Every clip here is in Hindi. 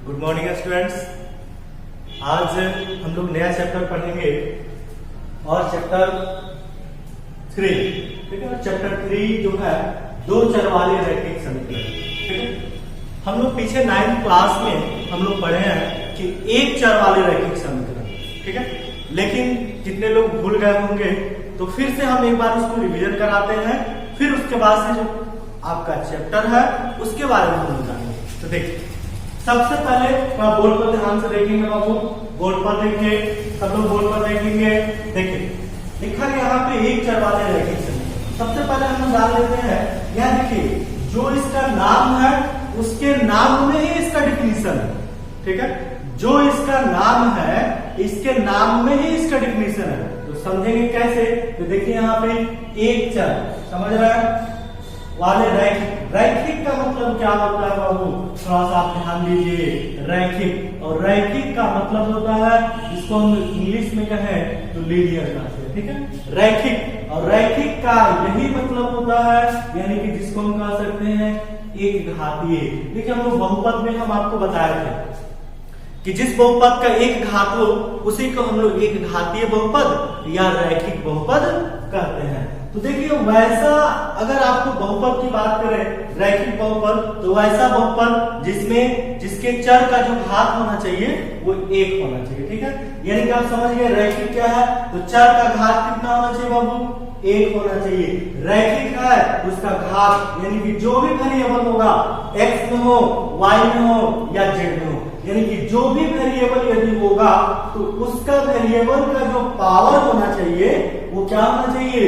Good morning students. आज हम लोग नया चैप्टर पढ़ेंगे और चैप्टर 3, ठीक है। चैप्टर 3 जो है दो चर वाले रैखिक समीकरण, ठीक है। हम लोग पीछे 9th क्लास में हम लोग पढ़े हैं कि एक चर वाले रैखिक समीकरण, ठीक है। लेकिन जितने लोग भूल गए होंगे तो फिर से हम एक बार उसको रिवीजन कराते हैं, फिर उसके बाद से जो आपका चैप्टर है उसके बारे में हम जानेंगे। तो देखिए, सबसे पहले बोर्ड पर ध्यान से देखेंगे बाबू, बोर्ड पर देखिए, सब लोग बोर्ड पर देखेंगे। देखिए लिखा गया यहाँ पे एक चर वाले रैखिक समीकरण। सबसे पहले हम जान लेते हैं, यह देखिए जो इसका नाम है उसके नाम में ही इसका डिफिनीशन है, ठीक है। जो इसका नाम है इसके नाम में ही इसका डिफिनीशन है। तो समझेंगे कैसे? तो देखिए यहाँ पे एक चर, समझ रहे हैं, वाले रैखिक। रैखिक का मतलब क्या होता है बाबू? थोड़ा सा आप ध्यान दीजिए। रैखिक, और रैखिक का मतलब होता है, जिसको हम इंग्लिश में कहें तो लीनियर कहते हैं, ठीक है। रैखिक, और रैखिक का यही मतलब होता है, यानी कि जिसको हम कह सकते हैं एक घातीय। देखिए हम लोग बहुपद में हम आपको बताए थे कि जिस बहुपद का एक घात हो उसी को हम लोग एक घातीय बहुपद या रैखिक बहुपद कहते हैं। तो देखिए वैसा अगर आपको बहुपद की बात करें, रैखिक बहुपद, तो वैसा बहुपद जिसमें जिसके चर का जो घात होना चाहिए वो एक होना चाहिए, ठीक है। यानी कि आप समझ गए रैखिक क्या है? तो चर का घात कितना होना चाहिए बाबू? एक होना चाहिए। रैखिक है उसका घात, यानी कि जो भी वेरिएबल होगा, x में हो, y में हो या z में हो, यानी कि जो भी वेरिएबल यदि होगा तो उसका वेरिएबल का जो पावर होना चाहिए वो क्या होना चाहिए?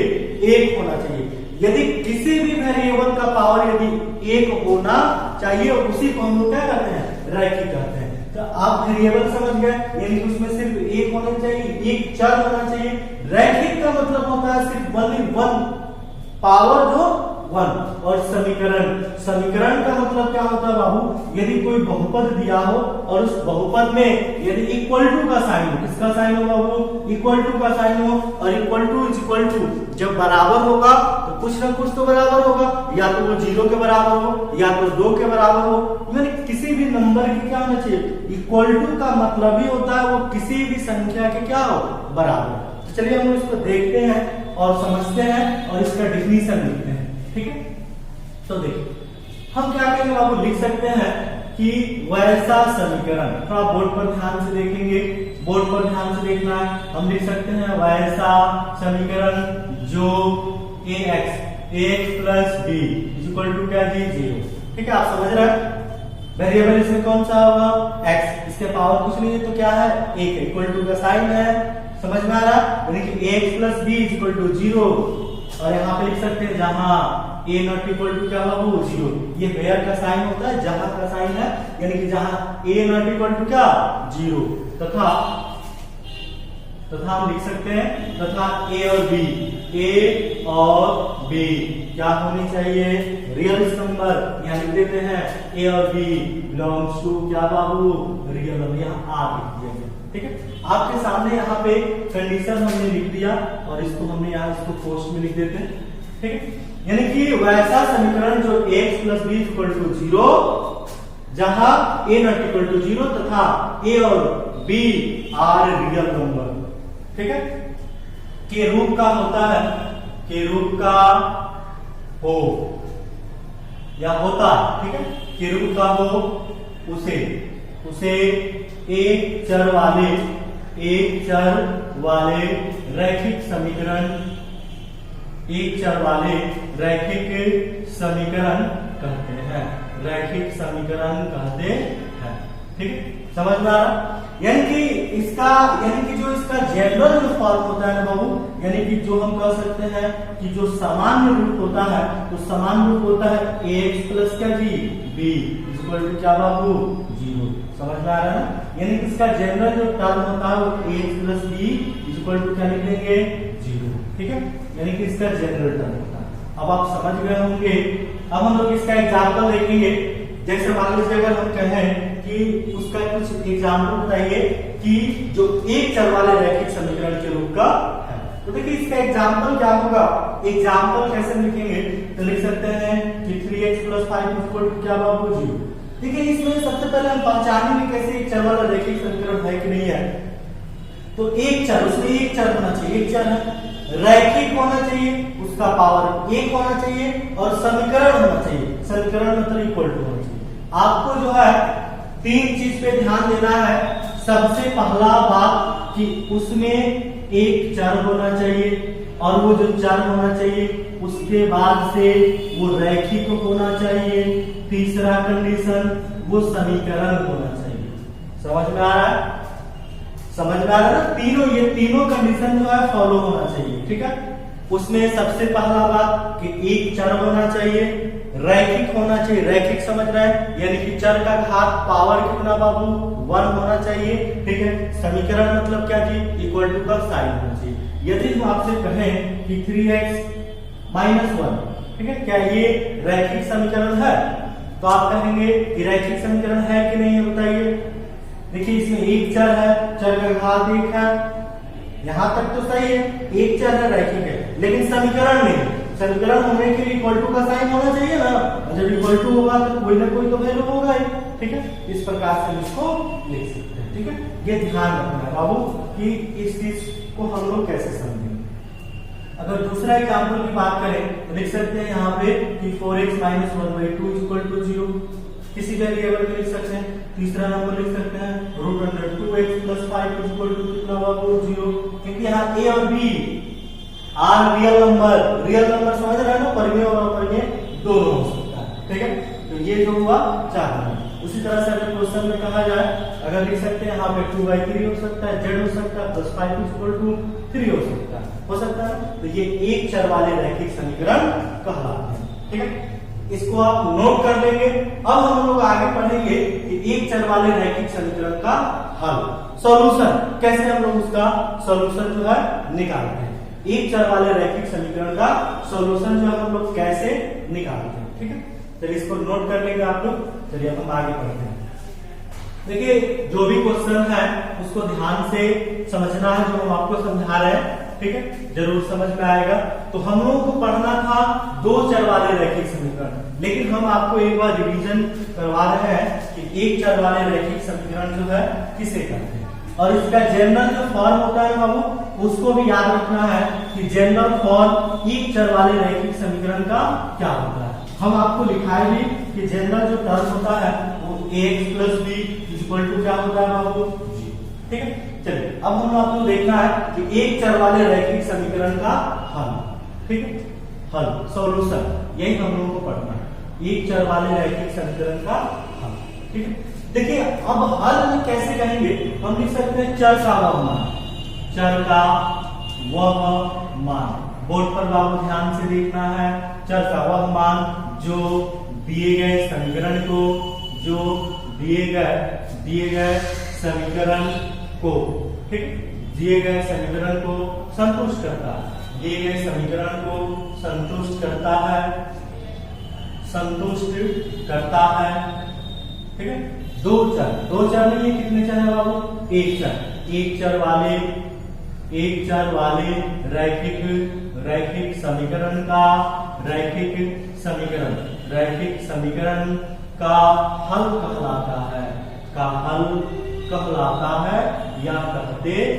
एक होना चाहिए। यदि किसी भी वेरिएबल का पावर यदि एक होना चाहिए उसी को हम लोग क्या कहते हैं? रैखिक कहते हैं। तो आप वेरिएबल समझ गए, यानी कि उसमें सिर्फ एक होना चाहिए, एक चर होना चाहिए। रैखिक का मतलब होता है सिर्फ वन पावर जो 1। और समीकरण, समीकरण का मतलब क्या होता है बाबू? यदि कोई बहुपद दिया हो और उस बहुपद में यदि इक्वल टू का साइन हो, किसका साइन हो बाबू? इक्वल टू का साइन हो, और इक्वल टू जब बराबर होगा तो कुछ ना कुछ तो बराबर होगा, या तो वो 0 के बराबर हो या तो 2 के बराबर हो, यानी किसी भी नंबर की क्या होना चाहिए? इक्वल टू का मतलब ही होता है वो किसी भी संख्या के क्या हो? बराबर। तो चलिए हम इसको देखते हैं और समझते हैं और इसका डिफिनीशन लिखते हैं, ठीक है। तो देखिए हम क्या करेंगे बाबू, लिख सकते हैं कि वैसा समीकरण, थोड़ा बोर्ड पर ध्यान से देखेंगे, बोर्ड पर ध्यान से देखना है। हम लिख सकते हैं वैसा समीकरण जो ax plus b equal to क्या जी? 0, ठीक है। आप समझ रहे हैं वेरिएबल इसमें कौन सा होगा? x, इसके पावर कुछ नहीं है तो क्या है? 1, इक्वल टू का साइन है, समझ में आ रहा? यानी कि ax plus b equal to 0, और यहाँ पे लिख सकते हैं जहां a नॉट इक्वल टू क्या बाबू? 0। ये वेयर का साइन होता है, जहां का साइन है, यानी कि जहां a नॉट इक्वल टू क्या? 0, तथा हम लिख सकते हैं तथा a और b क्या होनी चाहिए? Real number. यहाँ लिख देते हैं a और b बिलोंग्स टू क्या बाबू? Real number. यहाँ r लिख दिया गया, ठीक है। आपके सामने यहाँ पे कंडीशन हमने लिख दिया और इसको हमने यहाँ इसको पोस्ट में लिख देते हैं, ठीक है। यानी कि वैसा समीकरण जो x plus b equal to 0, जहां a नॉट इक्वल टू 0 तथा a और b आर रियल नंबर, ठीक है, के रूप का होता है, के रूप का हो या होता है, ठीक है, के रूप का हो उसे एक चर वाले रैखिक समीकरण, एक चर वाले रैखिक समीकरण कहते हैं, रैखिक समीकरण कहते हैं, ठीक है। समझ में आ रहा? यानी कि इसका, यानी कि जो इसका जनरल जो फॉर्म होता है ना बाबू, यानी कि जो हम कह सकते हैं कि जो सामान्य रूप होता है, तो सामान्य रूप होता है ax प्लस क्या जी? b इक्वल टू क्या बाबू? 0। समझ में आ रहा है? यानी कि इसका जनरल जो टर्म होता है वो ax plus b equal to क्या लिख देंगे? 0, ठीक है। यानी कि इसका जनरल टर्म होता है। अब आप समझ गए होंगे। अब हम लोग इसका एग्जाम्पल देखेंगे। जैसे मान लीजिए अगर हम कहें कि उसका कुछ एग्जाम्पल बताइए कि जो एक चर वाले रैखिक समीकरण के रूप का है, तो देखिए इसका एग्जाम्पल क्या होगा? एग्जाम्पल कैसे लिखेंगे? तो लिख सकते हैं कि 3x प्लस 5 इक्वल टू क्या बाबू? 0। देखिए इसमें सबसे पहले हम पहचानेंगे कैसे एक चर वाला रैखिक समीकरण है कि नहीं है। तो एक चर, उसमें एक चर होना चाहिए, एक चर है, रैखिक होना चाहिए, उसका पावर एक होना चाहिए और समीकरण होना चाहिए, समीकरण मतलब इक्वल टू होना चाहिए। आपको जो है तीन चीज पे ध्यान देना है। सबसे पहला बात कि उसमें एक चर होना चाहिए और वो जो चर होना चाहिए उसके बाद से वो रैखिक होना चाहिए। तीसरा कंडीशन वो समीकरण होना चाहिए। समझ में आ रहा है? समझ में आ रहा है ना? तीनों, ये तीनों कंडीशन जो है फॉलो होना चाहिए, ठीक है। उसमें सबसे पहला बात कि एक चर होना चाहिए, रैखिक होना चाहिए, रैखिक समझ रहे हैं, यानी कि चर का घात पावर कितना बाबू 1 होना चाहिए, ठीक है। समीकरण मतलब क्या जी, इक्वल टू का साइन होना चाहिए। यदि हम आपसे कहें कि 3x माइनस 1, ठीक है, क्या ये रैखिक समीकरण है, तो आप कहेंगे कि रैखिक समीकरण है कि नहीं है, बताइए। देखिए इसमें एक चर है, चर का घात 1 है, यहां तक तो सही है, एक चर है, रैखिक है, लेकिन समीकरण नहीं। समीकरण होने के लिए इक्वल टू का साइन होना चाहिए ना, जब इक्वल टू होगा तो कोई ना कोई तो वैल्यू होगा ही, ठीक है। इस प्रकार से हम इसको लिख सकते हैं, ठीक है। ये ध्यान रखना है बाबू कि इस चीज को हम लोग कैसे समझेंगे। अगर दूसरा एग्जाम्पल की बात करें तो लिख सकते हैं यहाँ पे कि 4x माइनस 1/2 इक्वल टू 0, किसी वेरिएबल में लिख सकते हैं। तीसरा नंबर लिख सकते हैं √2x प्लस 5 इक्वल टू कितना बाबू 0, क्योंकि यहाँ a और b आर रियल नंबर समझ रहे हैं ना, परिमेय और अपरिमेय दोनों हो सकता है, ठीक है। तो ये जो हुआ 4 नंबर। उसी तरह से अगर क्वेश्चन में कहा जाए, अगर लिख सकते हैं यहाँ पे 2/3 हो सकता है, z हो सकता है, प्लस 5 इक्वल टू 3 हो सकता है। तो ये एक चर वाले रैखिक समीकरण कहलाते हैं, ठीक है। इसको आप नोट कर लेंगे। अब हम लोग आगे पढ़ेंगे कि एक चर वाले रैखिक समीकरण का हल, सॉल्यूशन, कैसे हम लोग उसका सॉल्यूशन जो है निकालते हैं। एक चर वाले रैखिक समीकरण का सॉल्यूशन जो हम लोग कैसे निकालते हैं, ठीक है। चलिए इसको नोट कर लेंगे आप लोग। चलिए अब हम आगे पढ़ते हैं। देखिए जो भी क्वेश्चन है उसको ध्यान से समझना है, जो हम आपको समझा रहे हैं, ठीक है, जरूर समझ में आएगा। तो हम लोगों को पढ़ना था दो चर वाले रैखिक समीकरण, लेकिन हम आपको एक बार रिवीजन करवा रहे हैं कि एक चर वाले रैखिक समीकरण जो है किसे कहते हैं, और इसका जनरल जो फॉर्म होता है बाबू उसको भी याद रखना है कि जनरल फॉर्म एक चर वाले रैखिक समीकरण का क्या होता है। हम आपको लिखाए भी कि जनरल जो टर्म होता है वो ax plus b equal to क्या होता है बाबू g, ठीक है। चलिए अब हम आपको देखना है कि एक चर वाले रैखिक समीकरण का हल, ठीक है, हल, सॉल्यूशन, यही हम लोगों को पढ़ना है, एक चर वाले रैखिक समीकरण का हल, ठीक है। देखिए अब हल में कैसे कहेंगे, हम लिख सकते हैं चर का वह मान, चर का वह मान। बोर्ड पर बाबू ध्यान से देखना है, चर का वह मान जो दिए गए समीकरण को, जो दिए गए समीकरण को, ठीक, दिए गए समीकरण को संतुष्ट करता है, दिए गए समीकरण को संतुष्ट करता है, ठीक है। दो चर में ये कितने चर है बाबू, एक चर वाले रैखिक समीकरण का हल कहलाता है या कहते हैं,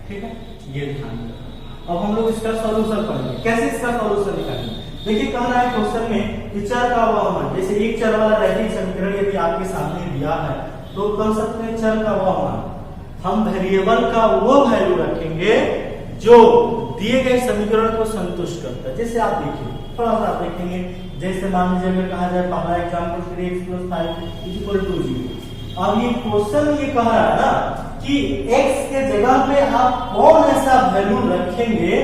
ठीक है, ये ध्यान रखना। अब हम लोग इसका सॉल्यूशन पढ़ेंगे, कैसे इसका सॉल्यूशन निकालेंगे। देखिए कह रहा है क्वेश्चन में कि चर का वह मान, जैसे एक चर वाला रैखिक समीकरण यदि आपके सामने दिया है तो कह सकते हैं चर का वह मान, हम वेरिएबल का वो वैल्यू रखेंगे जो दिए गए समीकरण को संतुष्ट करता है। जैसे आप देखिए, थोड़ा सा आप देखेंगे, जैसे मान लीजिए अगर कहा जाए पहला example 3x plus 5 equal to 0। अब ये क्वेश्चन ये कह रहा है ना कि x के जगह पे आप कौन ऐसा वैल्यू रखेंगे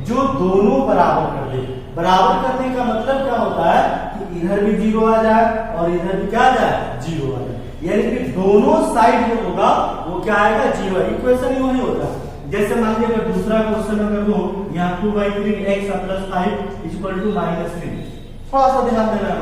जो दोनों बराबर कर दे। बराबर करने का मतलब क्या होता है कि इधर भी 0 आ जाए और इधर भी क्या आ जाए 0 आ जाए, यानी कि दोनों साइड जो होगा वो क्या आएगा 0। इक्वेशन ही वही होता है। जैसे मान लीजिए अगर दूसरा क्वेश्चन अगर हो यहाँ 2/3x प्लस 5 इक्वल टू -3, थोड़ा सा ध्यान देना है,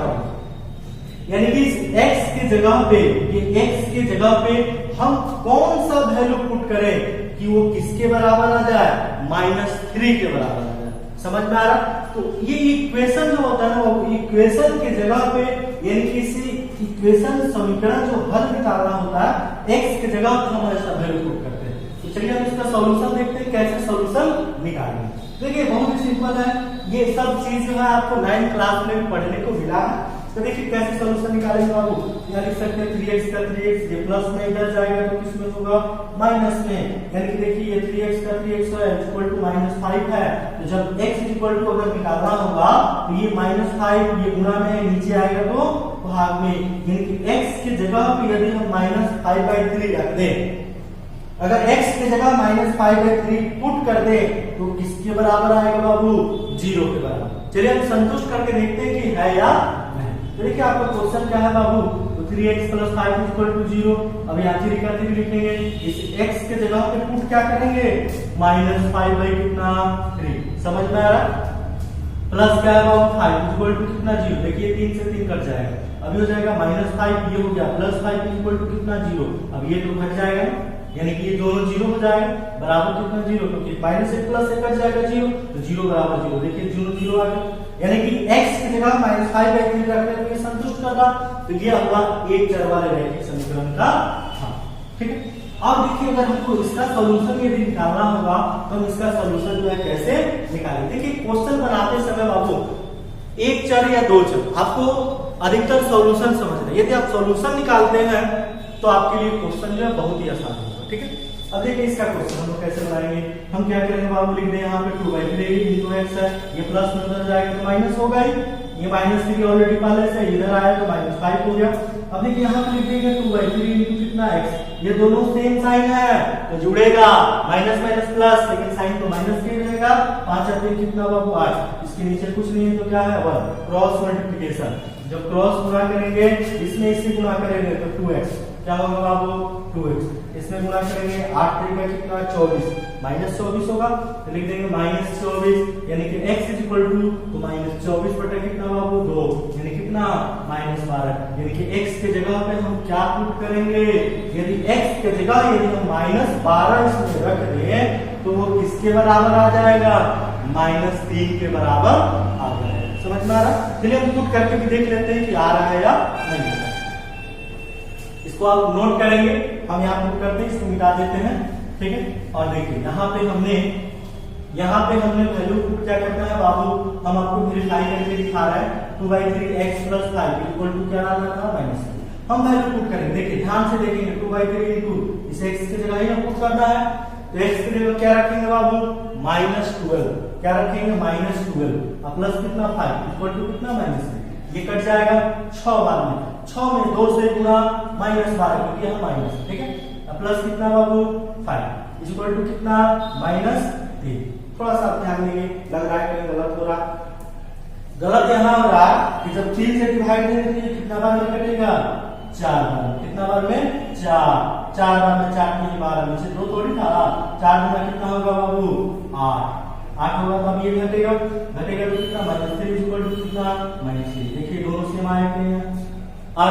यानी कि x के जगह पे हम कौन सा वैल्यू पुट करें कि वो किसके बराबर आ जाए, -3 के बराबर आ जाए। समझ में आ रहा? तो ये इक्वेशन जो होता है ना, वो इक्वेशन के जगह पे, यानी किसी इक्वेशन समीकरण जो हल निकालना होता है x की जगह पर हम ऐसा वैल्यू पुट करते हैं। तो चलिए हम इसका सॉल्यूशन देखते हैं कैसे सॉल्यूशन निकालेंगे। देखिए बहुत ही सिंपल है, ये सब चीज जो है आपको 9th क्लास में पढ़ने को मिला है। तो देखिए कैसे सॉल्यूशन निकालेंगे बाबू, यहाँ लिख सकते हैं 3x का 3x, ये प्लस में इधर जाएगा तो किसमें होगा माइनस में, यानी कि देखिए ये 3x का 3x है इक्वल टू -5 है। तो जब x इक्वल टू अगर निकालना होगा तो ये -5 ये गुणा में नीचे आएगा तो भाग में, यानी कि x की जगह पे यदि हम -5/3 रख दें, अगर x की जगह -5/3 पुट कर दे तो किसके बराबर आएगा बाबू, 0 के बराबर। चलिए हम संतुष्ट करके देखते हैं कि है या नहीं। तो देखिए आपका क्वेश्चन क्या है बाबू, तो 3x + 5 = 0। अब यहाँ 3 का 3 लिखेंगे, इस x के जगह पे पुट क्या करेंगे -5/3, समझ में आ रहा, प्लस क्या है बाबू 5 = कितना 0, देखिए 3 से 3 कट जाएगा, अभी हो जाएगा -5 ये हो गया +5 = कितना 0, अब ये तो घट जाएगा, यानी कि ये दोनों 0 हो जाएगा, बराबर कितना 0, क्योंकि -1 + 1 कट जाएगा 0, तो 0 बराबर 0, देखिए 0 आ गया, यानी कि x की जगह -5/3 रखने पे ये संतुष्ट कर रहा। तो ये हुआ एक चर वाले रैखिक समीकरण का हल, ठीक है। अब देखिए अगर हमको इसका सॉल्यूशन यदि निकालना होगा तो हम इसका सॉल्यूशन जो है कैसे निकालेंगे। देखिए क्वेश्चन बनाते समय बाबू एक चर या दो चर, आपको अधिकतर सॉल्यूशन समझना है। यदि आप सॉल्यूशन निकालते हैं तो आपके लिए क्वेश्चन जो है बहुत ही आसान होगा, ठीक है। अब देखिए इसका क्वेश्चन हम लोग कैसे बनाएंगे, हम क्या करेंगे बाबू, लिख दें यहाँ पे 2/3 × x है, ये प्लस में उधर जाएगा तो माइनस होगा ही, ये -3 ऑलरेडी पहले से इधर आया तो -5 हो गया। अब देखिए यहाँ पे लिख देंगे 2/3 × कितना x, ये दोनों सेम साइन है तो जुड़ेगा, माइनस माइनस प्लस, लेकिन साइन तो माइनस के रहेगा, 5 और 3 कितना बाबू 8, इसके नीचे कुछ नहीं है तो क्या है 1, क्रॉस मल्टीप्लिकेशन, जब क्रॉस गुणा करेंगे इसमें इससे गुणा करेंगे तो 2x क्या होगा बाबू 2x, इसमें गुणा करेंगे 8 3 कितना 24, -24 होगा, तो लिख देंगे -24, यानी कि x तो -24 बटा कितना बाबू 2, यानी कितना -12, यानी कि x के जगह पे हम क्या पुट करेंगे, यदि x के जगह यदि हम -12 इसमें रख दें तो वो किसके बराबर आ जाएगा, -3 के बराबर आ जाएगा, समझ में आ रहा। चलिए हम पुट करके भी देख लेते हैं कि आ रहा है या नहीं। इसको आप नोट करेंगे, हम यहाँ पुट करते हैं, इसको मिटा देते हैं, ठीक है। और देखिए यहाँ पे हमने वैल्यू पुट क्या करना है बाबू, हम आपको वेरीफाई करके दिखा रहे हैं 2/3x + 5 = क्या लाना था -3, हम वैल्यू पुट करेंगे। देखिए ध्यान से देखेंगे 2/3 इस x की जगह ही हम पुट करना है, तो x की जगह क्या रखेंगे बाबू -12, क्या रखेंगे -12 और प्लस कितना 5 = कितना -3, ये कट जाएगा 6 बार में, 6 में 2 से गुणा -12 क्योंकि यहाँ माइनस, ठीक है, अब प्लस कितना बाबू 5 = कितना -3। थोड़ा सा ध्यान देंगे, लग रहा है कहीं गलत हो रहा, गलत यहाँ हो रहा कि जब 3 से डिवाइड करेंगे तो कितना बार में कटेगा 4 बार, कितना बार में 4 बार में, 4 नहीं 12 में से 2 थोड़ी था, 4 गुना कितना होगा बाबू 8 होगा, तब ये घटेगा तो कितना -3 = कितना -3, देखिए दोनों सेम आए हैं। और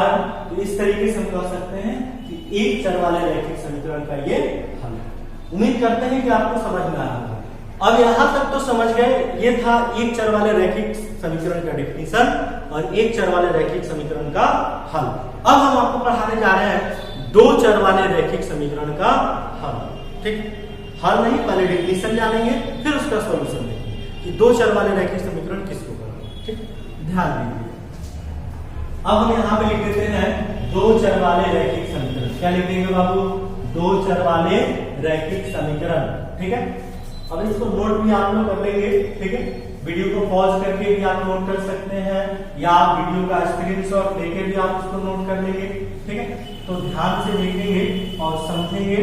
तो इस तरीके से हम कह सकते हैं कि एक चर वाले रैखिक समीकरण का ये हल है। उम्मीद करते हैं कि आपको समझ में आया होगा। अब यहां तक तो समझ गए, ये था एक चर वाले रैखिक समीकरण का डेफिनेशन और एक चर वाले रैखिक समीकरण का हल। अब हम आपको पढ़ाने जा रहे हैं दो चर वाले रैखिक समीकरण का हल, ठीक, हल नहीं, पहले डेफिनेशन जानेंगे फिर उसका सॉल्यूशन देखेंगे कि दो चर वाले रैखिक समीकरण किसको कहते हैं, ठीक, ध्यान दीजिए। अब हम यहाँ पे लिख देते हैं दो चर वाले रैखिक समीकरण, क्या लिख देंगे बाबू, दो चर वाले रैखिक समीकरण, ठीक है। अब इसको नोट भी आप लोग कर लेंगे, ठीक है, वीडियो को पॉज करके भी आप नोट कर सकते हैं या आप वीडियो का स्क्रीनशॉट लेके भी आप इसको नोट कर लेंगे, ठीक है। तो ध्यान से देखेंगे और समझेंगे।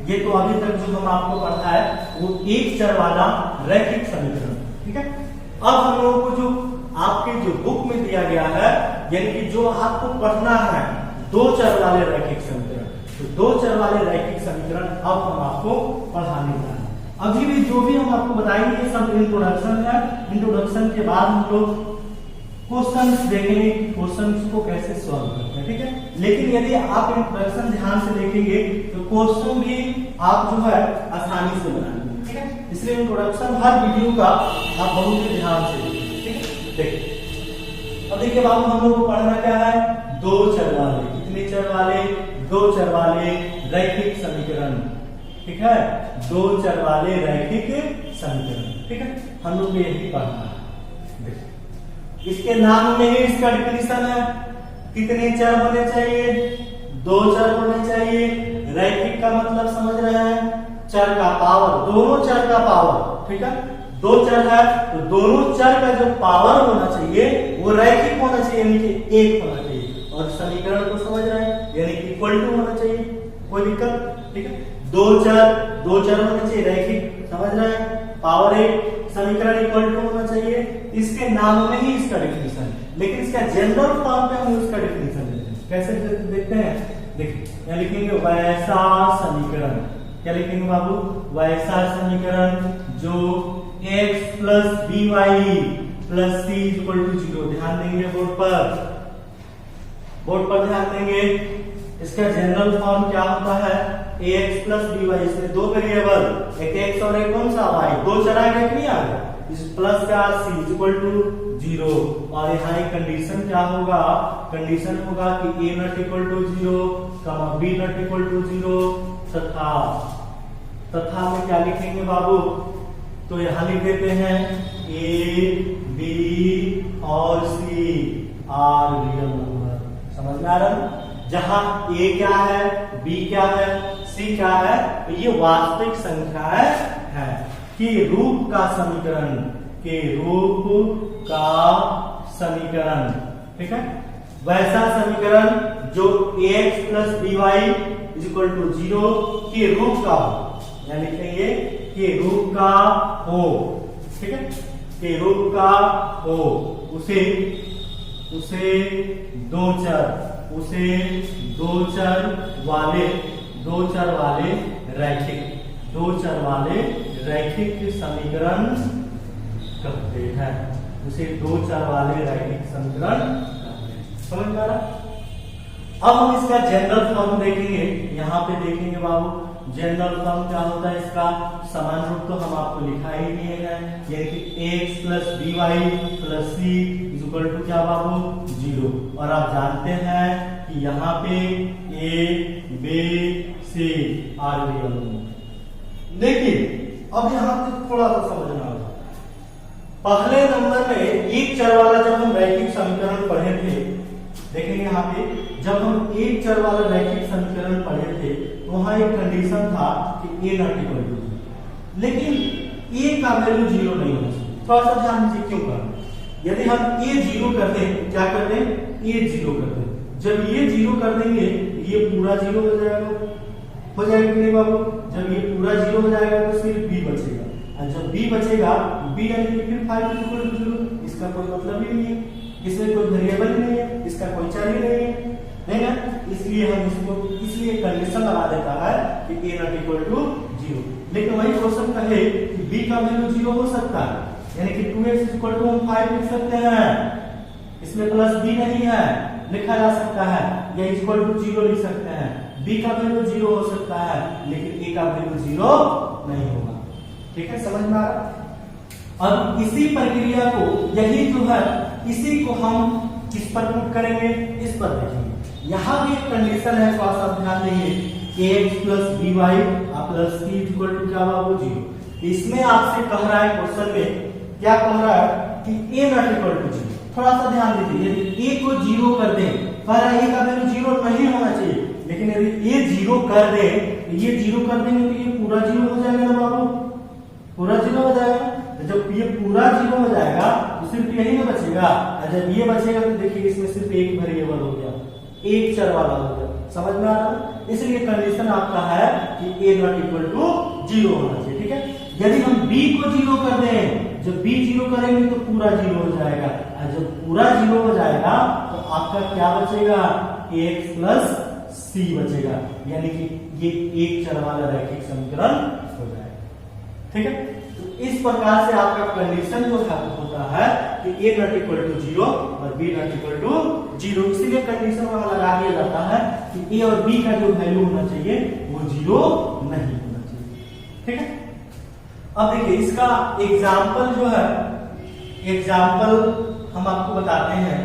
ये तो अभी तक जो हम आपको पढ़ा है वो एक चर वाला रैखिक समीकरण, ठीक है। अब हम लोगों को जो आपके जो बुक में दिया गया है, यानी कि जो आपको पढ़ना है दो चर वाले रैखिक समीकरण, तो दो चर वाले रैखिक समीकरण अब हम आपको पढ़ाने जा रहे हैं। अभी भी जो भी हम आपको बताएंगे ये सब इंट्रोडक्शन है, इंट्रोडक्शन के बाद हम लोग क्वेश्चंस देखेंगे, क्वेश्चंस को कैसे सॉल्व करते हैं, ठीक है। लेकिन यदि आप इंट्रोडक्शन ध्यान से देखेंगे तो क्वेश्चन भी आप जो है आसानी से बनाएंगे, ठीक है। इसलिए इंट्रोडक्शन हर वीडियो का आप बहुत ही ध्यान से देखिए, ठीक है। देखिए अब देखिए बाबू, हम लोग को पढ़ना क्या है, दो चर वाले, कितने चर वाले? दो चर वाले रैखिक समीकरण, ठीक है, दो चर वाले रैखिक समीकरण, ठीक है, हम लोग यही पढ़ना है। देखिए इसके नाम में ही इसका डिफिनीशन है, कितने चर होने चाहिए? दो चर होने चाहिए। रैखिक का मतलब समझ रहे हैं, चर का पावर, दोनों चर का पावर, ठीक है, दो चर है तो दोनों चर का जो पावर होना चाहिए वो रैखिक होना चाहिए, यानी कि एक होना चाहिए। और समीकरण को समझ रहे हैं, यानी कि इक्वल टू होना चाहिए, कोई दिक्कत? ठीक है, दो चर होना चाहिए, रैखिक, समझ रहे हैं, पावर एक, समीकरण इक्वल टू होना चाहिए। इसके नाम में ही इसका डिफिनीशन, लेकिन इसका जनरल फॉर्म पे हम इसका डिफिनीशन देते हैं। कैसे देखते हैं? देखिए यहाँ लिखेंगे वैसा समीकरण, क्या लिखेंगे बाबू? वैसा समीकरण जो x plus b y plus c equal to 0। ध्यान देंगे बोर्ड पर ध्यान देंगे। इसका जनरल फॉर्म क्या होता है? ax प्लस बी वाई, इसमें दो वेरिएबल, एक x और एक कौन सा y, दो चर आएगा कि नहीं आएगा? इस प्लस का c इक्वल टू 0। और यहाँ एक कंडीशन क्या होगा? कंडीशन होगा कि a not equal to 0, b not equal to 0, तथा में क्या लिखेंगे बाबू? तो यहां लिख देते हैं a, b और c आर रियल नंबर। समझ में आ रहा है? जहां a क्या है, b क्या है, c क्या है, तो ये वास्तविक संख्याएं है कि रूप का समीकरण, के रूप का समीकरण, ठीक है, वैसा समीकरण जो ax plus by equal to 0 के रूप का हो, यानी लिखेंगे के रूप का हो, ठीक है, के रूप का हो, उसे दो चर वाले रैखिक समीकरण कहते हैं। उसे दो चर वाले रैखिक समीकरण कहते हैं। समझ में आ रहा? अब हम इसका जनरल फॉर्म देखेंगे। यहाँ पे देखेंगे बाबू, जनरल फॉर्म क्या होता है इसका? समान रूप तो हम आपको लिखा ही नहीं है, यानी कि x plus b y plus c equal to क्या बाबू? 0। और आप जानते हैं कि यहाँ पे a, b, c are real number. लेकिन अब यहाँ पे थोड़ा सा समझना होगा। पहले नंबर में एक चर वाला जब हम रैखिक समीकरण पढ़े थे, देखेंगे यहाँ पे जब हम एक चर वाला रैखिक समीकरण पढ़े थे तो वहां एक कंडीशन था कि a नॉट इक्वल टू 0, लेकिन a का वैल्यू 0 नहीं होना चाहिए। थोड़ा सा ध्यान दीजिए क्यों कर, यदि हम a 0 कर दें, क्या कर दें? a 0 कर दें। जब ये 0 कर देंगे ये पूरा 0 हो जाएगा, हो जाएगा कि नहीं बाबू? जब ये पूरा 0 हो जाएगा तो सिर्फ b बचेगा, और जब b बचेगा b यानी कि फिर 5 इक्वल टू 0। इसका कोई मतलब ही नहीं है, इसमें कोई वेरिएबल ही नहीं है, इसका कोई चर ही नहीं है ना? इसलिए हम इसलिए कंडीशन लगा देता है कि a नॉट इक्वल टू 0। लेकिन वही क्वेश्चन कहे कि b का वैल्यू 0 हो सकता है, यानी कि 2x इक्वल टू हम 5 लिख सकते हैं, इसमें प्लस b नहीं है, लिखा जा सकता है, या इक्वल टू 0 लिख सकते हैं। b का वैल्यू 0 हो सकता है, लेकिन a का वैल्यू 0 नहीं होगा। ठीक है, समझ में आ रहा? अब इसी प्रक्रिया को, यही जो है, इसी को हम किस पर पुट करेंगे? इस पर देखेंगे। यहाँ भी एक कंडीशन है, थोड़ा सा ध्यान देंगे। ax plus b y plus c equal to क्या बाबू? 0। इसमें आपसे कह रहा है, क्वेश्चन में क्या कह रहा है कि a नॉट इक्वल टू 0। थोड़ा सा ध्यान दीजिए, यदि a को 0 कर दें, कह रहा है a का वैल्यू 0 नहीं होना चाहिए, लेकिन यदि a 0 कर दे, ये 0 कर देंगे तो ये पूरा 0 हो जाएगा ना बाबू? पूरा 0 हो जाएगा। जब ये पूरा 0 हो जाएगा तो सिर्फ यही ना बचेगा, और जब ये बचेगा तो देखिए इसमें सिर्फ एक वेरिएबल हो गया, एक चर वाला हो गया। समझ में आ रहा है? इसलिए कंडीशन आपका है कि a नॉट इक्वल टू 0 होना चाहिए। ठीक है, यदि हम b को 0 कर दें, जब b 0 करेंगे तो पूरा 0 हो जाएगा, और जब पूरा 0 हो जाएगा तो आपका क्या बचेगा? ax प्लस c बचेगा, यानी कि ये एक चर वाला रैखिक समीकरण हो जाएगा। ठीक है, तो इस प्रकार से आपका कंडीशन जो होता है कि a नॉट इक्वल टू 0 और b नॉट इक्वल टू 0, इसीलिए कंडीशन वहां लगा दिया जाता है कि a और b का जो वैल्यू होना चाहिए वो 0 नहीं होना चाहिए। ठीक है, अब देखिए इसका एग्जाम्पल जो है, एग्जाम्पल हम आपको बताते हैं।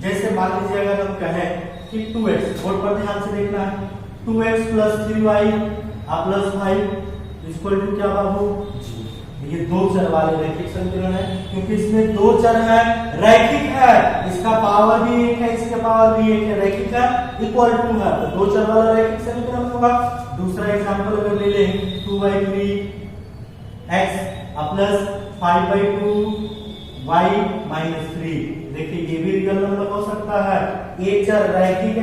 जैसे मान लीजिए अगर हम कहें कि 2x, बोर्ड पर ध्यान से देखना है, 2x plus 3y plus 5 equal to क्या बाबू, ये दो चर वाले रैखिक समीकरण है, क्योंकि इसमें दो चर है, रैखिक है, इसका पावर भी एक है, इसका पावर भी एक है, रैखिक है, इक्वल टू है, तो दो चर वाला रैखिक समीकरण होगा। दूसरा एग्जांपल अगर ले लें 2/3 x प्लस 5/2 y माइनस 3, देखिए ये भी रियल नंबर हो सकता है, एक चर रैखिक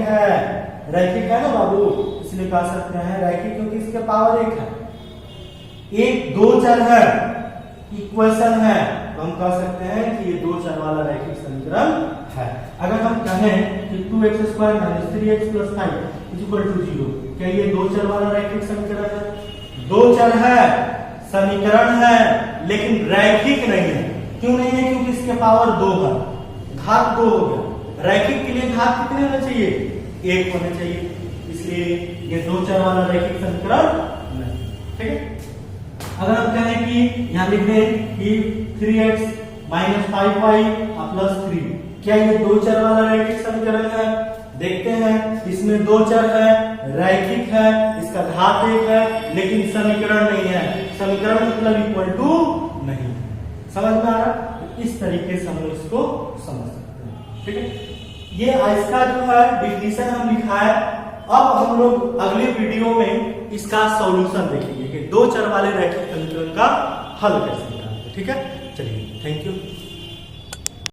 है ना बाबू, इसलिए कह सकते हैं रैखिक, क्योंकि इसके पावर एक है, एक दो चर है, इक्वेशन है, तो हम कह सकते हैं कि ये दो चर वाला रैखिक समीकरण है। अगर हम कहें कि 2x² minus 3x plus 5 equal to 0, क्या ये दो चर वाला रैखिक समीकरण है? दो चर है, समीकरण है, लेकिन रैखिक नहीं है। क्यों नहीं है? क्योंकि इसके पावर 2 है, घात 2 हो गया। रैखिक के लिए घात कितने होना चाहिए? 1 होना चाहिए, इसलिए ये दो चर वाला रैखिक समीकरण नहीं। ठीक है, अगर हम कहें कि यहां लिख दें कि 3x माइनस 5y प्लस 3, क्या ये दो चर वाला रैखिक समीकरण है? देखते हैं, इसमें दो चर है, रैखिक है, इसका घात 1 है, लेकिन समीकरण नहीं है। समीकरण मतलब इक्वल टू नहीं। समझ में आ रहा? इस तरीके से हम लोग इसको समझ सकते हैं। ठीक है, ये इसका जो है डिफिनीशन हम लिखा है। अब हम लोग अगले वीडियो में इसका सॉल्यूशन देखेंगे कि दो चर वाले रैखिक समीकरण का हल कैसे निकालते हैं। ठीक है, चलिए, थैंक यू।